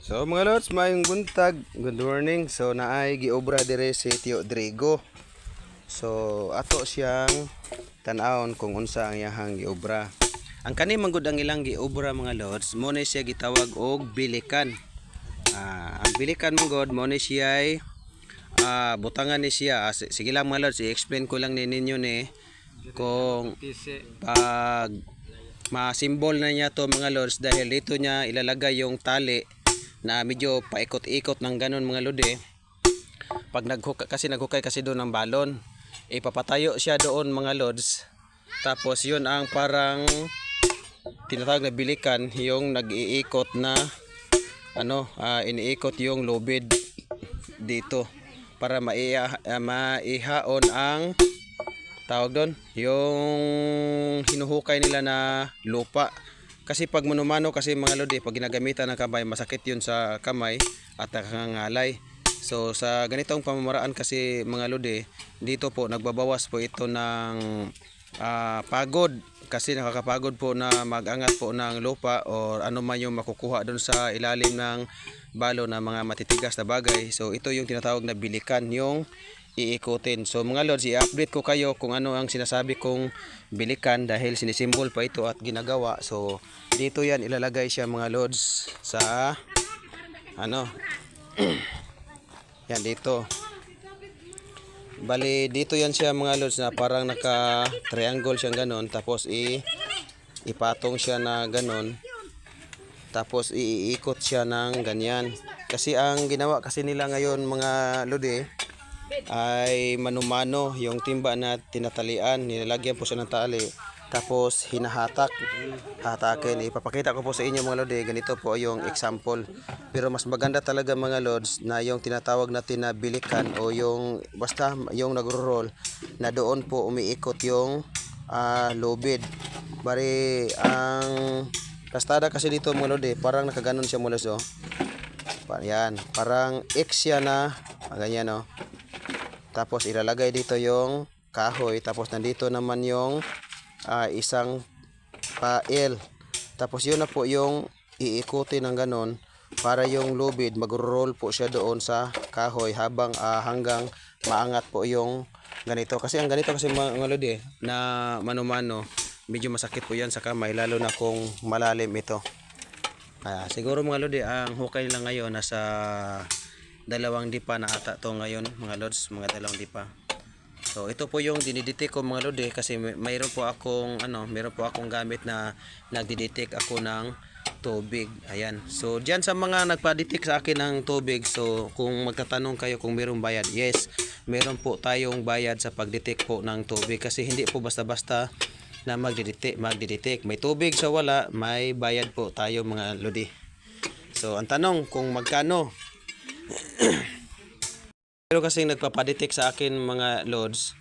So mga lods, maayong buntag, good morning. So naay giobra dire si Tio Drigo. So ato siyang tan-awon kung unsa ang iyahang giobra. Ang kani manggod ang ilang giobra mga lods, mo ni siya gitawag og bilikan. Ang bilikan manggod mo ni siya ay butangan ni siya. Sige lang mga lods, i-explain ko lang ninyo ni kung pag ma-symbol na niya to mga lods, dahil dito niya ilalagay yung tali na medyo paikot-ikot ng ganun mga lodi. Pag naghukay kasi doon ng balon, ipapatayo siya doon mga lods. Tapos yun ang parang tinatawag na bilikan, yung nag-iikot na iniikot yung lubid dito para maihaon ang tawag doon, yung hinuhukay nila na lupa. Kasi pag manumano kasi mga lodi, pag ginagamitan ng kamay, masakit yun sa kamay at nakangalay. So sa ganitong pamamaraan kasi mga lodi, dito po nagbabawas po ito ng pagod. Kasi nakakapagod po na magangat po ng lupa o ano man yung makukuha doon sa ilalim ng balo na mga matitigas na bagay. So ito yung tinatawag na bilikan, yung iikutin. So mga lods, i-update ko kayo kung ano ang sinasabi kong bilikan dahil sinisimbol pa ito at ginagawa. So dito yan ilalagay siya mga lods sa yan dito. Bali dito yan siya mga lods na parang naka triangle siyang ganon, tapos ipatong siya na ganon, tapos iikot siya ng ganyan. Kasi ang ginawa kasi nila ngayon mga lodi ay manumano, yung timba na tinatalian, nilalagyan po siya ng tali, tapos hatakin. Ipapakita ko po sa inyo mga lodi, ganito po yung example. Pero mas maganda talaga mga lods na yung tinatawag natin na bilikan, o yung basta yung nagro-roll na doon po umiikot yung lubid. Bari ang kastada kasi dito mga lodi, parang nakaganon siya mula yan, parang X siya na ganyan no. Tapos ilalagay dito yung kahoy, tapos nandito naman yung isang pail. Tapos yun na po yung iikutin ng ganon para yung lubid mag-roll po siya doon sa kahoy habang hanggang maangat po yung ganito. Kasi ang ganito kasi mga lodi na mano-mano, medyo masakit po yan sa kamay, lalo na kung malalim ito. Siguro mga lodi, ang hukay lang ngayon nasa 2 dipa na ata to ngayon mga lods, mga 2 dipa. So ito po yung dinidetect ko mga lodi, kasi mayroon po akong gamit na nagdidetect ako ng tubig. Ayan. So diyan sa mga nagpa-detect sa akin ng tubig, so kung magtatanong kayo kung mayroong bayad, yes, meron po tayong bayad sa pagdetect po ng tubig, kasi hindi po basta-basta na magdidetect. May tubig sa wala, may bayad po tayo mga lodi. So ang tanong kung magkano. Pero kasi nagpapadetect sa akin mga lods,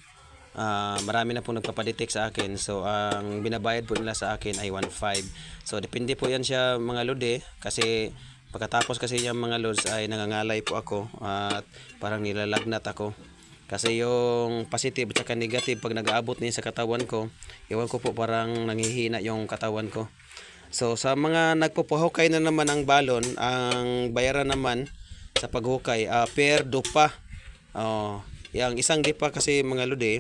marami na po nagpapadetect sa akin. So ang binabayad po nila sa akin ay 1.5. So depende po yan siya mga lodi, kasi pagkatapos kasi yung mga lods ay nangangalay po ako at parang nilalagnat ako. Kasi yung positive at saka negative pag nag-aabot niya sa katawan ko, iwan ko po parang nanghihina yung katawan ko. So sa mga nagpupahukay na naman ang balon, ang bayaran naman sa paghukay per dupa. Yung isang dipa kasi mga lodi,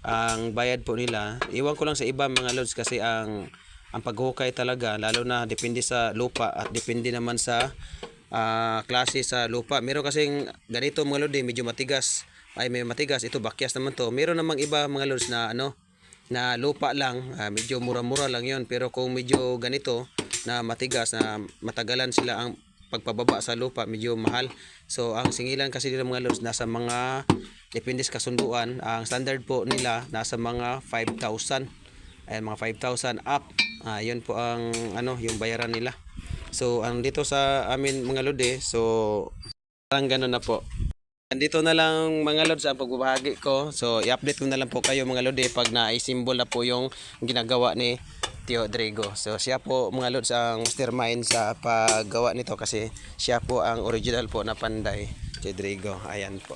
ang bayad po nila, iwan ko lang sa iba mga lods, kasi ang paghukay talaga, lalo na depende sa lupa at depende naman sa klase sa lupa. Meron kasing ganito mga lodi, medyo matigas. May matigas, ito bakyas naman to. Meron namang iba mga lods na na lupa lang, medyo mura-mura lang yon. Pero kung medyo ganito na matigas, na matagalan sila ang pagpababa sa lupa, medyo mahal. So ang singilan kasi nila mga lods, nasa mga depende sa kasunduan. Ang standard po nila nasa mga 5,000. Ayan, mga 5,000 up. Yun po ang yung bayaran nila. So ang dito sa amin mga lodi, so parang ganun na po. Andito na lang mga lods ang pagbabahagi ko. So i-update ko na lang po kayo mga lodi pag na-symbol na po yung ginagawa ni Tio Drigo. So siya po mga lods ang mastermind sa paggawa nito, kasi siya po ang original po na panday, Tio Drigo. Ayan po.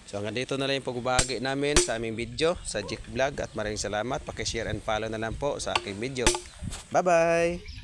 So hanggang dito na lang yung pagbabahagi namin sa aming video sa Jik Vlog, at maraming salamat. Paki-share and follow na lang po sa aking video. Bye bye!